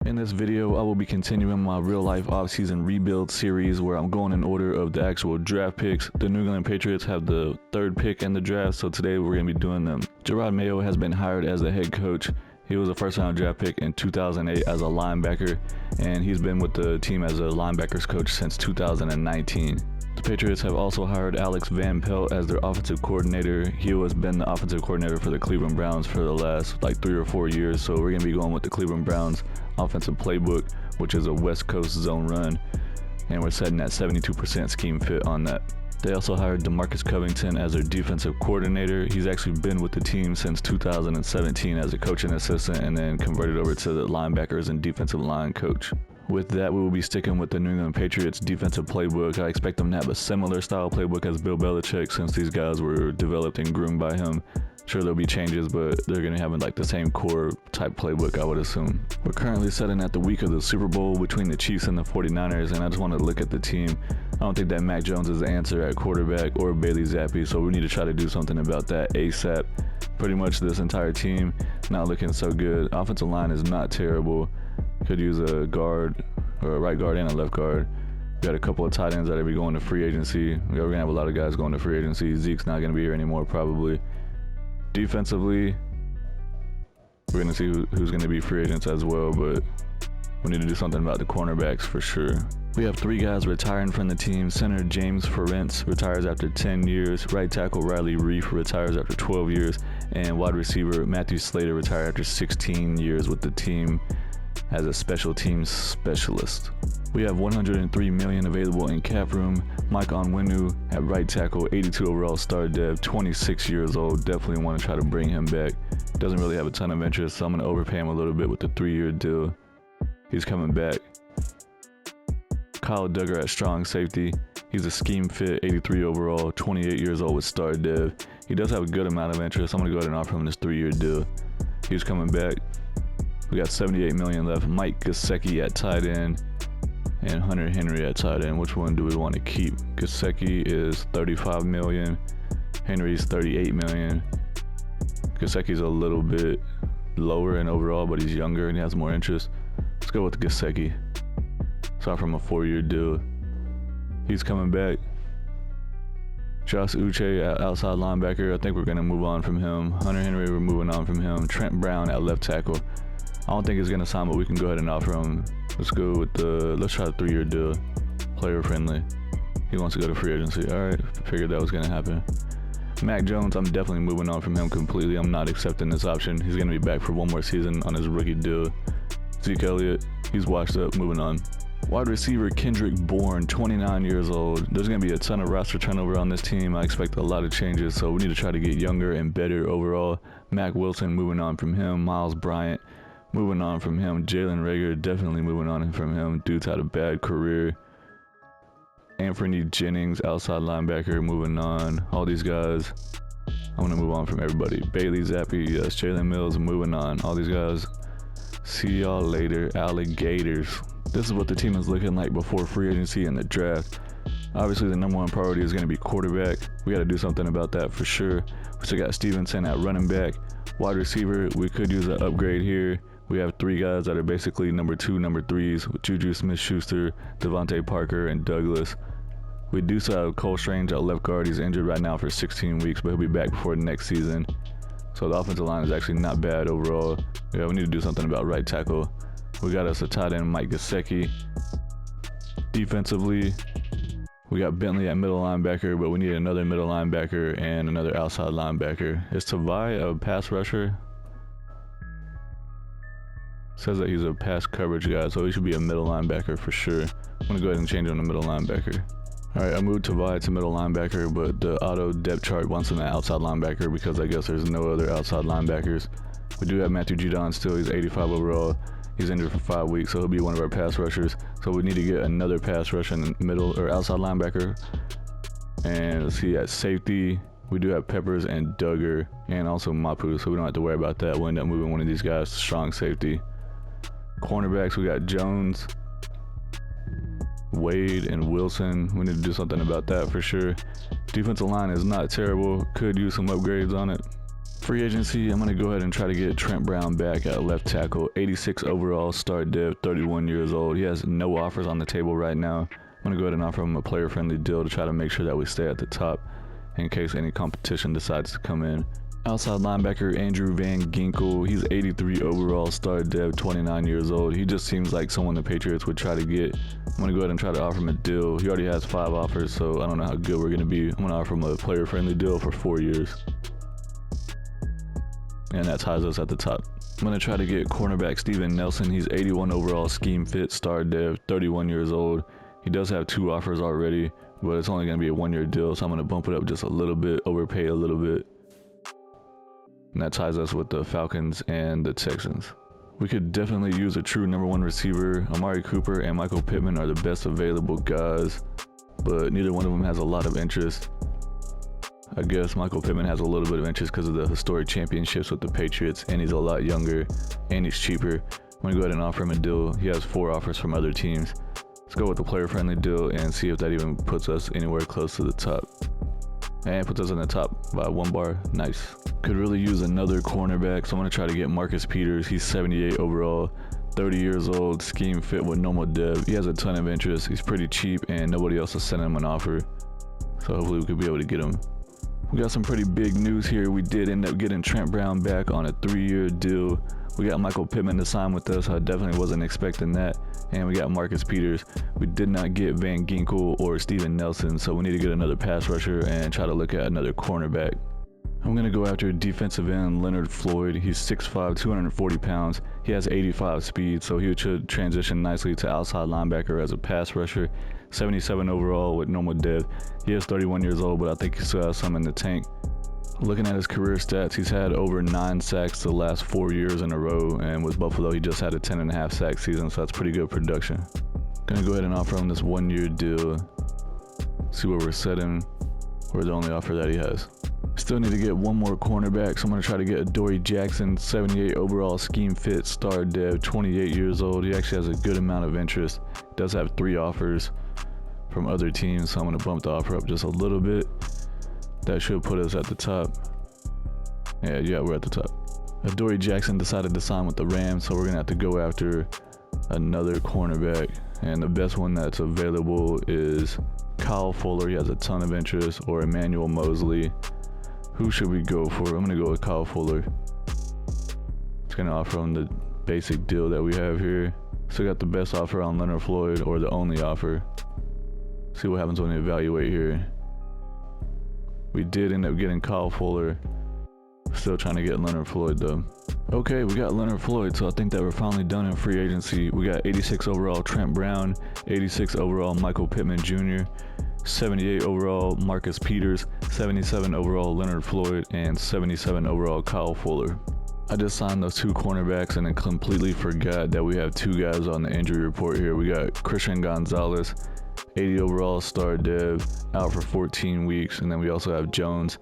In this video, I will be continuing my real-life off-season rebuild series where I'm going in order of the actual draft picks. The New England Patriots have the third pick in the draft, so today we're going to be doing them. Gerard Mayo has been hired as the head coach. He was a first-round draft pick in 2008 as a linebacker, and he's been with the team as a linebackers coach since 2019. The Patriots have also hired Alex Van Pelt as their offensive coordinator. He has been the offensive coordinator for the Cleveland Browns for the last 3 or 4 years, so we're going to be going with the Cleveland Browns offensive playbook, which is a West Coast zone run, and we're setting at 72% scheme fit on that. They also hired DeMarcus Covington as their defensive coordinator. He's actually been with the team since 2017 as a coaching assistant and then converted over to the linebackers and defensive line coach. With that, we will be sticking with the New England Patriots defensive playbook. I expect them to have a similar style playbook as Bill Belichick since these guys were developed and groomed by him. Sure, there'll be changes, but they're going to have the same core type playbook, I would assume. We're currently sitting at the week of the Super Bowl between the Chiefs and the 49ers, and I just want to look at the team. I don't think that Mac Jones is the answer at quarterback or Bailey Zappi, so we need to try to do something about that ASAP. Pretty much this entire team not looking so good. Offensive line is not terrible. Could use a guard, or a right guard and a left guard. We got a couple of tight ends that will be going to free agency. We're going to have a lot of guys going to free agency. Zeke's not going to be here anymore probably. Defensively, we're going to see who's going to be free agents as well, but we need to do something about the cornerbacks for sure. We have 3 guys retiring from the team. Center James Ferentz retires after 10 years. Right tackle Riley Reef retires after 12 years. And wide receiver Matthew Slater retired after 16 years with the team as a special teams specialist. We have $103 million available in cap room. Mike Onwenu at right tackle, 82 overall star dev, 26 years old. Definitely want to try to bring him back. Doesn't really have a ton of interest, so I'm going to overpay him a little bit with the 3-year deal. He's coming back. Kyle Duggar at strong safety. He's a scheme fit, 83 overall, 28 years old with star dev. He does have a good amount of interest. I'm going to go ahead and offer him this 3-year deal. He's coming back. We got $78 million left. Mike Gesicki at tight end and Hunter Henry at tight end. Which one do we want to keep? Gesicki is $35 million. Henry's $38 million. Gesicki's a little bit lower in overall, but he's younger and he has more interest. Let's go with Gesicki. Let's offer him a 4-year deal. He's coming back. Josh Uche at outside linebacker. I think we're going to move on from him. Hunter Henry, we're moving on from him. Trent Brown at left tackle. I don't think he's going to sign, but we can go ahead and offer him. Let's go with let's try the 3-year deal. Player friendly. He wants to go to free agency. All right, figured that was going to happen. Mac Jones, I'm definitely moving on from him completely. I'm not accepting this option. He's going to be back for 1 more season on his rookie deal. Zeke Elliott, he's washed up, moving on. Wide receiver Kendrick Bourne, 29 years old. There's going to be a ton of roster turnover on this team. I expect a lot of changes, so we need to try to get younger and better overall. Mac Wilson, moving on from him. Miles Bryant, moving on from him. Jalen Reagor, definitely moving on from him. Dude's had a bad career. Anthony Jennings, outside linebacker, moving on. All these guys, I'm going to move on from everybody. Bailey Zappi, yes. Jalen Mills, moving on. All these guys, see y'all later, alligators. This is what the team is looking like before free agency and the draft. Obviously, the number 1 priority is going to be quarterback. We got to do something about that for sure. We still got Stevenson at running back. Wide receiver, we could use an upgrade here. We have 3 guys that are basically number 2, number 3s with Juju Smith-Schuster, Devontae Parker, and Douglas. We do still have Cole Strange at left guard. He's injured right now for 16 weeks, but he'll be back before the next season. So the offensive line is actually not bad overall. Yeah, we need to do something about right tackle. We got us a tight end, Mike Gesicki. Defensively, we got Bentley at middle linebacker, but we need another middle linebacker and another outside linebacker. Is Tavai a pass rusher? Says that he's a pass coverage guy, so he should be a middle linebacker for sure. I'm going to go ahead and change him to middle linebacker. Alright, I moved Tavai to middle linebacker, but the auto depth chart wants him at outside linebacker because I guess there's no other outside linebackers. We do have Matthew Judon still. He's 85 overall. He's injured for 5 weeks, so he'll be one of our pass rushers. So we need to get another pass rush in middle or outside linebacker. And let's see, at safety, we do have Peppers and Duggar and also Mapu, so we don't have to worry about that. We'll end up moving one of these guys to strong safety. Cornerbacks, we got Jones, Wade, and Wilson. We need to do something about that for sure. Defensive line is not terrible. Could use some upgrades on it. Free agency, I'm going to go ahead and try to get Trent Brown back at left tackle. 86 overall, star dev, 31 years old. He has no offers on the table right now. I'm going to go ahead and offer him a player-friendly deal to try to make sure that we stay at the top in case any competition decides to come in. Outside linebacker Andrew Van Ginkel, he's 83 overall, star dev, 29 years old. He just seems like someone the Patriots would try to get. I'm going to go ahead and try to offer him a deal. He already has 5 offers, so I don't know how good we're going to be. I'm going to offer him a player-friendly deal for 4 years. And that ties us at the top. I'm going to try to get cornerback Steven Nelson. He's 81 overall, scheme fit, star dev, 31 years old. He does have 2 offers already, but it's only going to be a 1-year deal, so I'm going to bump it up just a little bit, overpay a little bit. And that ties us with the Falcons and the Texans. We could definitely use a true number 1 receiver. Amari Cooper and Michael Pittman are the best available guys, but neither one of them has a lot of interest. I guess Michael Pittman has a little bit of interest because of the historic championships with the Patriots, and he's a lot younger, and he's cheaper. I'm going to go ahead and offer him a deal. He has 4 offers from other teams. Let's go with the player-friendly deal and see if that even puts us anywhere close to the top. And puts us in the top by 1 bar. Nice. Could really use another cornerback, so I'm going to try to get Marcus Peters. He's 78 overall, 30 years old, scheme fit with normal dev. He has a ton of interest. He's pretty cheap, and nobody else has sent him an offer. So hopefully we could be able to get him. We got some pretty big news here. We did end up getting Trent Brown back on a 3-year deal. We got Michael Pittman to sign with us. I definitely wasn't expecting that. And we got Marcus Peters. We did not get Van Ginkel or Steven Nelson, so we need to get another pass rusher and try to look at another cornerback. I'm going to go after defensive end Leonard Floyd. He's 6'5", 240 pounds. He has 85 speed, so he should transition nicely to outside linebacker as a pass rusher. 77 overall with normal dev. He is 31 years old, but I think he still has some in the tank. Looking at his career stats, he's had over 9 sacks the last 4 years in a row, and with Buffalo, he just had a 10.5 sack season, so that's pretty good production. Gonna go ahead and offer him this 1-year deal. See where we're setting. We're the only offer that he has. Still need to get 1 more cornerback, so I'm gonna try to get Adoree Jackson, 78 overall, scheme fit, star dev, 28 years old. He actually has a good amount of interest. Does have 3 offers from other teams, so I'm gonna bump the offer up just a little bit. That should put us at the top. Yeah, we're at the top. Adoree Jackson decided to sign with the Rams, so we're gonna have to go after another cornerback, and the best one that's available is Kyle Fuller. He has a ton of interest, or Emmanuel Mosley. Who should we go for? I'm gonna go with Kyle Fuller. It's gonna offer him the basic deal that we have here. Still got the best offer on Leonard Floyd, or the only offer. See what happens when we evaluate here. We did end up getting Kyle Fuller. Still trying to get Leonard Floyd though. Okay, we got Leonard Floyd, so I think that we're finally done in free agency. We got 86 overall Trent Brown, 86 overall Michael Pittman Jr., 78 overall Marcus Peters, 77 overall Leonard Floyd, and 77 overall Kyle Fuller. I just signed those 2 cornerbacks and then completely forgot that we have 2 guys on the injury report here. We got Christian Gonzalez, 80 overall, star dev, out for 14 weeks. And then we also have Jones,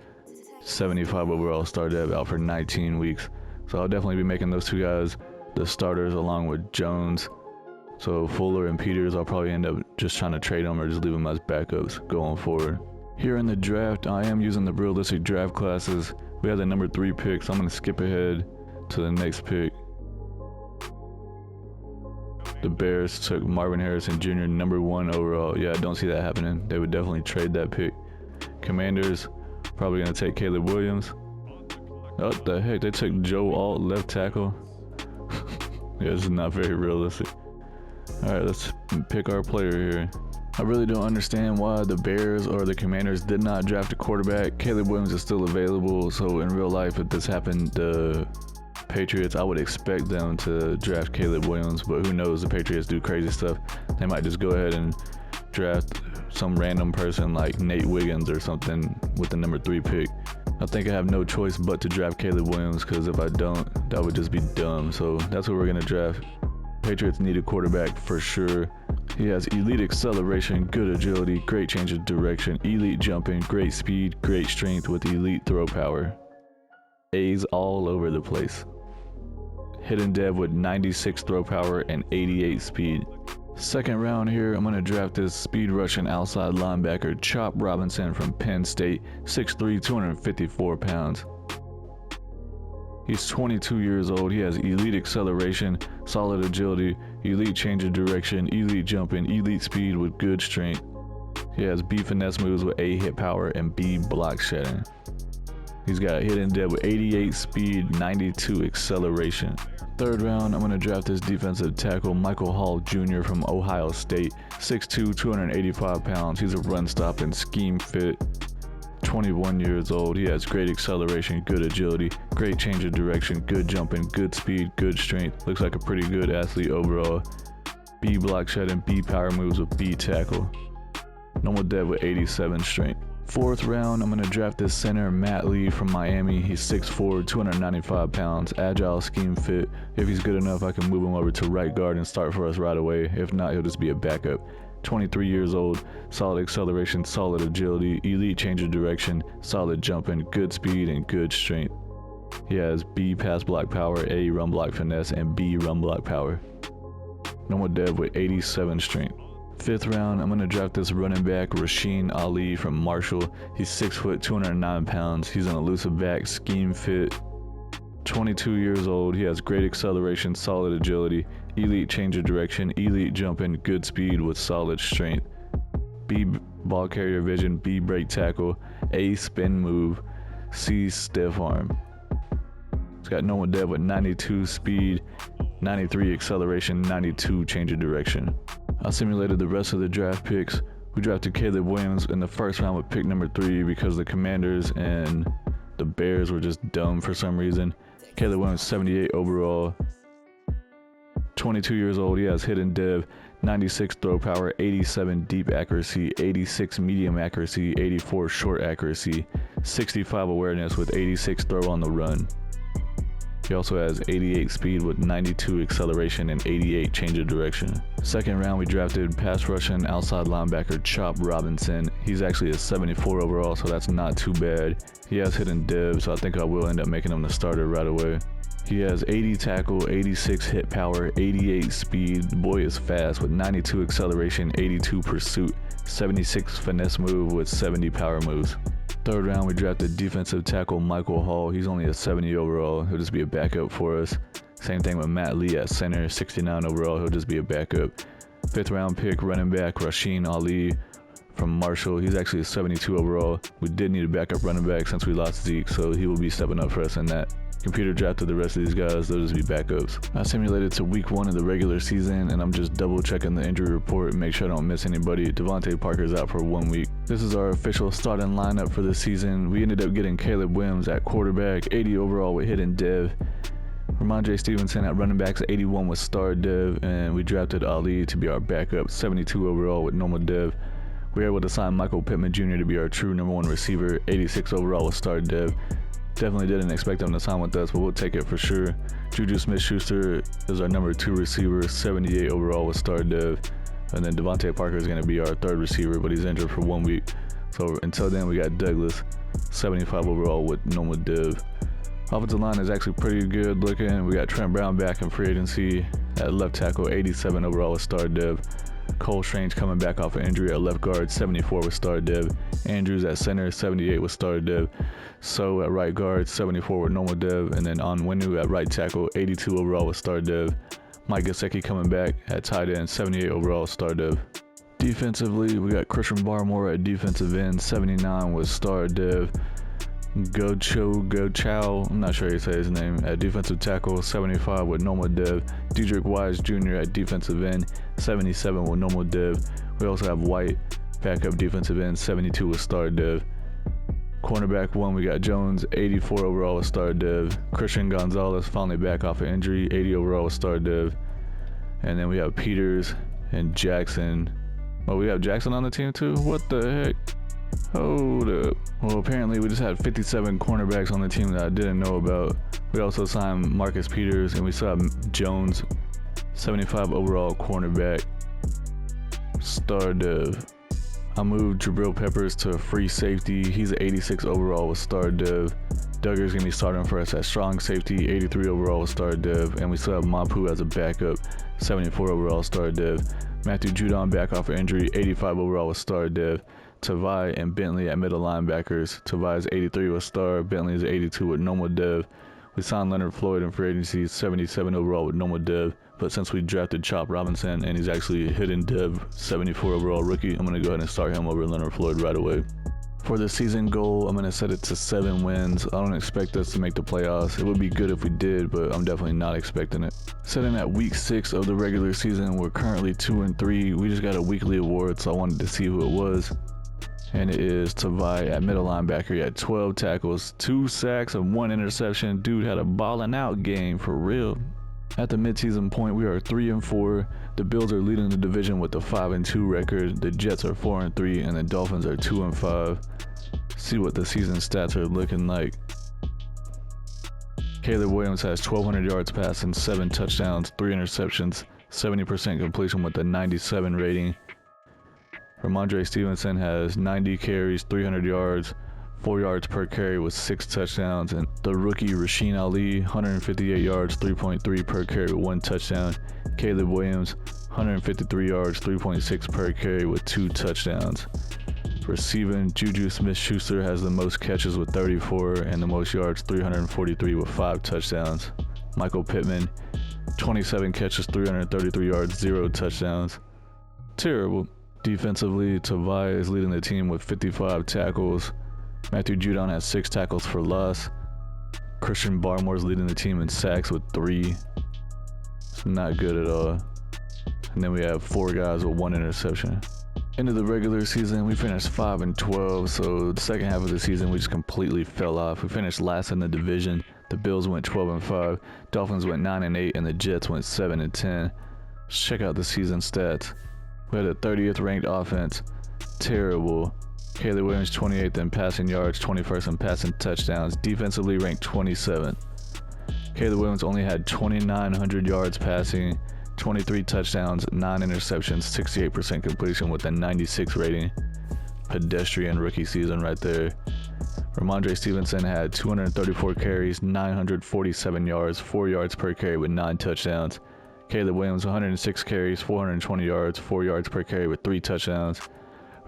75 overall, star dev, out for 19 weeks. So I'll definitely be making those 2 guys the starters along with Jones. So Fuller and Peters, I'll probably end up just trying to trade them or just leave them as backups going forward. Here in the draft, I am using the realistic draft classes. We have the number 3 pick, so I'm going to skip ahead to the next pick. The Bears took Marvin Harrison Jr. number 1 overall. Yeah, I don't see that happening. They would definitely trade that pick. Commanders probably going to take Caleb Williams. What the heck? They took Joe Alt, left tackle. Yeah, this is not very realistic. Alright, let's pick our player here. I really don't understand why the Bears or the Commanders did not draft a quarterback. Caleb Williams is still available, so in real life, if this happened, the Patriots, I would expect them to draft Caleb Williams, but who knows, the Patriots do crazy stuff. They might just go ahead and draft some random person like Nate Wiggins or something with the number 3 pick. I think I have no choice but to draft Caleb Williams, because if I don't, that would just be dumb. So that's what we're going to draft. Patriots need a quarterback for sure. He has elite acceleration, good agility, great change of direction, elite jumping, great speed, great strength with elite throw power. A's all over the place. Hidden dev with 96 throw power and 88 speed. Second round here, I'm going to draft this speed rushing outside linebacker Chop Robinson from Penn State, 6'3", 254 pounds. He's 22 years old. He has elite acceleration, solid agility, elite change of direction, elite jumping, elite speed with good strength. He has B finesse moves with A hit power and B block shedding. He's got hit and dead with 88 speed, 92 acceleration. Third round, I'm going to draft this defensive tackle, Michael Hall Jr. from Ohio State. 6'2", 285 pounds. He's a run stop and scheme fit. 21 years old. He has great acceleration, good agility, great change of direction, good jumping, good speed, good strength. Looks like a pretty good athlete overall. B block shedding, B power moves with B tackle. Normal dev with 87 strength. Fourth round, I'm going to draft this center, Matt Lee from Miami. He's 6'4", 295 pounds, agile, scheme fit. If he's good enough, I can move him over to right guard and start for us right away. If not, he'll just be a backup. 23 years old, solid acceleration, solid agility, elite change of direction, solid jumping, good speed, and good strength. He has B pass block power, A run block finesse, and B run block power. Normal dev with 87 strength. Fifth round, I'm going to draft this running back, Rasheen Ali from Marshall. He's 6 foot, 209 pounds. He's an elusive back, scheme fit. 22 years old. He has great acceleration, solid agility, elite change of direction, elite jumping, good speed with solid strength. B ball carrier vision, B break tackle, A spin move, C stiff arm. He's got normal dev with 92 speed, 93 acceleration, 92 change of direction. I simulated the rest of the draft picks. We drafted Caleb Williams in the first round with pick number 3 because the Commanders and the Bears were just dumb for some reason. Caleb Williams, 78 overall. 22 years old. He has hidden dev, 96 throw power, 87 deep accuracy, 86 medium accuracy, 84 short accuracy, 65 awareness with 86 throw on the run. He also has 88 speed with 92 acceleration and 88 change of direction. Second round, we drafted pass rushing outside linebacker Chop Robinson. He's actually a 74 overall, so that's not too bad. He has hidden dev, so I think I will end up making him the starter right away. He has 80 tackle, 86 hit power, 88 speed. The boy is fast with 92 acceleration, 82 pursuit, 76 finesse move with 70 power moves. Third round, we drafted defensive tackle Michael Hall. He's only a 70 overall. He'll just be a backup for us. Same thing with Matt Lee at center, 69 overall. He'll just be a backup. Fifth round pick, running back Rasheen Ali from Marshall. He's actually a 72 overall. We did need a backup running back since we lost Zeke, so he will be stepping up for us in that. Computer drafted the rest of these guys. They'll just be backups. I simulated to week 1 of the regular season, and I'm just double checking the injury report and make sure I don't miss anybody. Devontae Parker's out for 1 week. This is our official starting lineup for the season. We ended up getting Caleb Williams at quarterback, 80 overall with hidden dev. Ramondre Stevenson at running backs, 81 with star dev, and we drafted Ali to be our backup, 72 overall with normal dev. We were able to sign Michael Pittman Jr. to be our true number 1 receiver, 86 overall with star dev. Definitely didn't expect him to sign with us, but we'll take it for sure. Juju Smith-Schuster is our number 2 receiver, 78 overall with star dev. And then Devontae Parker is going to be our 3rd receiver, but he's injured for 1 week. So until then, we got Douglas, 75 overall with normal dev. Offensive line is actually pretty good looking. We got Trent Brown back in free agency at left tackle, 87 overall with star dev. Cole Strange coming back off an injury at left guard, 74 with star dev. Andrews at center, 78 with star dev. So at right guard, 74 with normal dev. And then Onwenu at right tackle, 82 overall with star dev. Mike Gesicki coming back at tight end, 78 overall star dev. Defensively, we got Christian Barmore at defensive end, 79 with star dev. Gochow, I'm not sure how you say his name, at defensive tackle, 75 with normal dev. Dedrick Wise Jr. at defensive end, 77 with normal dev. We also have White, backup defensive end, 72 with star dev. Cornerback 1, we got Jones, 84 overall with star dev. Christian Gonzalez finally back off an injury, 80 overall with star dev. And then we have Peters and Jackson. Oh, we have Jackson on the team too? What the heck? Hold up. Well, apparently we just had 57 cornerbacks on the team that I didn't know about. We also signed Marcus Peters, and we still have Jones, 75 overall cornerback, star dev. I moved Jabril Peppers to free safety. He's an 86 overall with star dev. Duggar's going to be starting for us at strong safety, 83 overall with star dev. And we still have Mapu as a backup, 74 overall star dev. Matthew Judon back off of injury, 85 overall with star dev. Tavai and Bentley at middle linebackers. Tavai is 83 with star, Bentley is 82 with normal dev. We signed Leonard Floyd in free agency, 77 overall with normal dev. But since we drafted Chop Robinson and he's actually a hidden dev, 74 overall rookie, I'm going to go ahead and start him over Leonard Floyd right away. For the season goal, I'm going to set it to 7 wins. I don't expect us to make the playoffs. It would be good if we did, but I'm definitely not expecting it. Setting at week 6 of the regular season, we're currently 2-3. We just got a weekly award, so I wanted to see who it was. And it is Tavai at middle linebacker. He had 12 tackles, 2 sacks, and 1 interception. Dude had a ballin' out game for real. At the midseason point, we are 3-4. The Bills are leading the division with a 5-2 record. The Jets are 4-3, and the Dolphins are 2-5. See what the season stats are looking like. Caleb Williams has 1,200 yards passing, 7 touchdowns, 3 interceptions, 70% completion with a 97 rating. Ramondre Stevenson has 90 carries, 300 yards, 4 yards per carry with 6 touchdowns, and the rookie Rasheen Ali, 158 yards, 3.3 per carry with 1 touchdown. Caleb Williams, 153 yards, 3.6 per carry with 2 touchdowns. Receiving, Juju Smith-Schuster has the most catches with 34 and the most yards, 343 with 5 touchdowns. Michael Pittman, 27 catches, 333 yards, 0 touchdowns. Terrible. Defensively, Tavai is leading the team with 55 tackles. Matthew Judon has 6 tackles for loss. Christian Barmore is leading the team in sacks with 3. It's not good at all. And then we have 4 guys with 1 interception. Into the regular season, we finished 5-12, so the second half of the season we just completely fell off. We finished last in the division. The Bills went 12-5, Dolphins went 9-8, and the Jets went 7-10. Check out the season stats. We had a 30th ranked offense. Terrible. Caleb Williams 28th in passing yards, 21st in passing touchdowns. Defensively ranked 27th. Caleb Williams only had 2,900 yards passing, 23 touchdowns, 9 interceptions, 68% completion with a 96 rating. Pedestrian rookie season right there. Ramondre Stevenson had 234 carries, 947 yards, 4 yards per carry with 9 touchdowns. Caleb Williams 106 carries, 420 yards, 4 yards per carry with 3 touchdowns.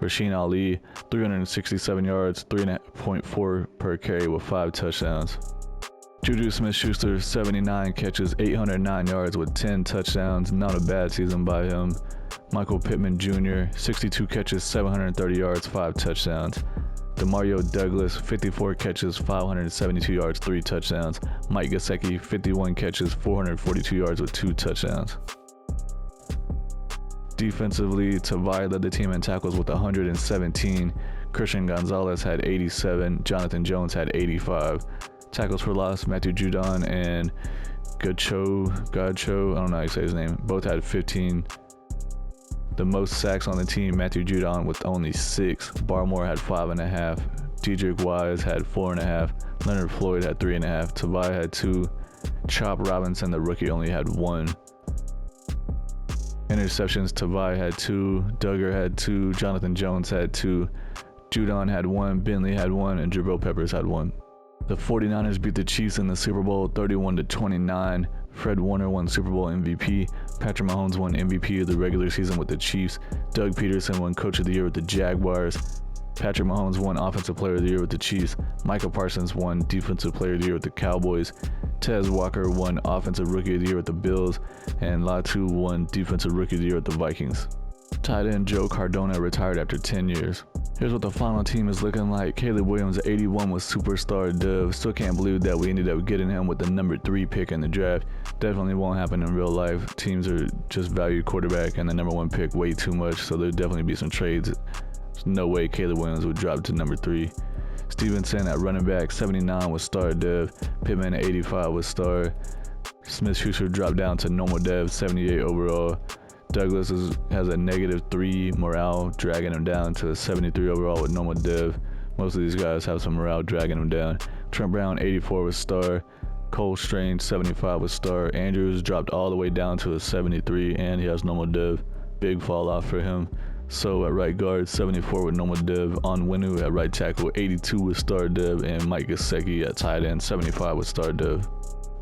Rasheen Ali 367 yards, 3.4 per carry with 5 touchdowns. Juju Smith-Schuster 79 catches, 809 yards with 10 touchdowns. Not a bad season by him. Michael Pittman Jr. 62 catches, 730 yards, 5 touchdowns. Demario Douglas 54 catches, 572 yards, 3 touchdowns. Mike Gesicki 51 catches, 442 yards with 2 touchdowns. Defensively, Tavai led the team in tackles with 117. Christian Gonzalez had 87. Jonathan Jones had 85. Tackles for loss, Matthew Judon and Godcho, I don't know how you say his name, both had 15. The most sacks on the team, Matthew Judon with only 6. Barmore had 5.5. Dedrick Wise had 4.5. Leonard Floyd had 3.5. Tavai had 2. Chop Robinson, the rookie, only had 1. Interceptions, Tavai had 2. Duggar had 2. Jonathan Jones had 2. Judon had 1. Bentley had 1. And Jabril Peppers had 1. The 49ers beat the Chiefs in the Super Bowl 31-29. Fred Warner won Super Bowl MVP. Patrick Mahomes won MVP of the regular season with the Chiefs. Doug Peterson won Coach of the Year with the Jaguars. Patrick Mahomes won Offensive Player of the Year with the Chiefs. Micah Parsons won Defensive Player of the Year with the Cowboys. Tez Walker won Offensive Rookie of the Year with the Bills. And Latu won Defensive Rookie of the Year with the Vikings. Tight end Joe Cardona retired after 10 years. Here's what the final team is looking like. Caleb Williams at 81 was superstar Dove. Still can't believe that we ended up getting him with the number 3 pick in the draft. Definitely won't happen in real life. Teams are just value quarterback and the number 1 pick way too much, so there'll definitely be some trades. There's no way Caleb Williams would drop to number 3. Stevenson at running back, 79 was star Dev. Pittman at 85 was star. Smith-Schuster dropped down to normal Dev, 78 overall. Douglas has a -3 morale, dragging him down to 73 overall with normal Dev. Most of these guys have some morale dragging him down. Trent Brown, 84 was star. Cole Strange, 75 was star. Andrews dropped all the way down to a 73, and he has normal Dev. Big fall off for him. So at right guard, 74 with normal Dev. Onwenu at right tackle, 82 with star Dev. And Mike Gesicki at tight end, 75 with star Dev.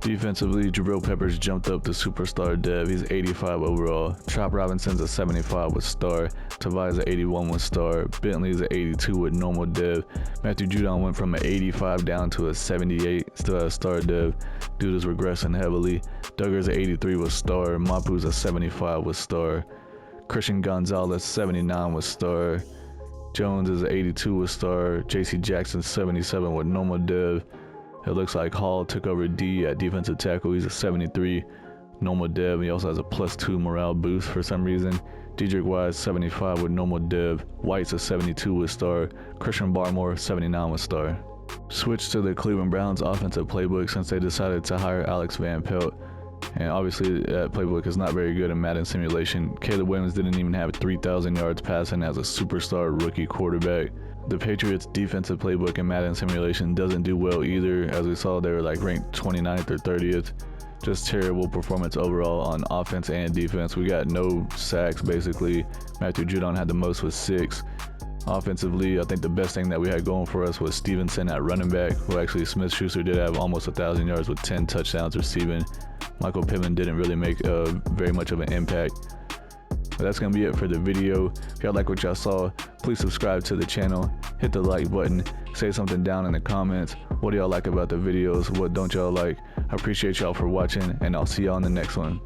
Defensively, Jabril Peppers jumped up to superstar dev. He's 85 overall. Chop Robinson's a 75 with star. Tavai's a 81 with star. Bentley's a 82 with normal dev. Matthew Judon went from an 85 down to a 78, still has star dev. Dude is regressing heavily. Duggar's a 83 with star. Mapu's a 75 with star. Christian Gonzalez 79 with star. Jones is an 82 with star. JC Jackson 77 with normal dev. It looks like Hall took over D at defensive tackle. He's a 73 normal dev. He also has a +2 morale boost for some reason. Dedrick Wise 75 with normal dev. White's a 72 with star. Christian Barmore 79 with star. Switch to the Cleveland Browns offensive playbook since they decided to hire Alex Van Pelt. And obviously that playbook is not very good in Madden simulation. Caleb Williams didn't even have 3,000 yards passing as a superstar rookie quarterback. The Patriots defensive playbook in Madden simulation doesn't do well either. As we saw, they were like ranked 29th or 30th. Just terrible performance overall on offense and defense. We got no sacks basically. Matthew Judon had the most with 6. Offensively, I think the best thing that we had going for us was Stevenson at running back, who actually Smith-Schuster did have almost 1,000 yards with 10 touchdowns receiving. Michael Pittman didn't really make very much of an impact. But that's going to be it for the video. If y'all like what y'all saw, please subscribe to the channel, hit the like button, say something down in the comments. What do y'all like about the videos? What don't y'all like? I appreciate y'all for watching, and I'll see y'all in the next one.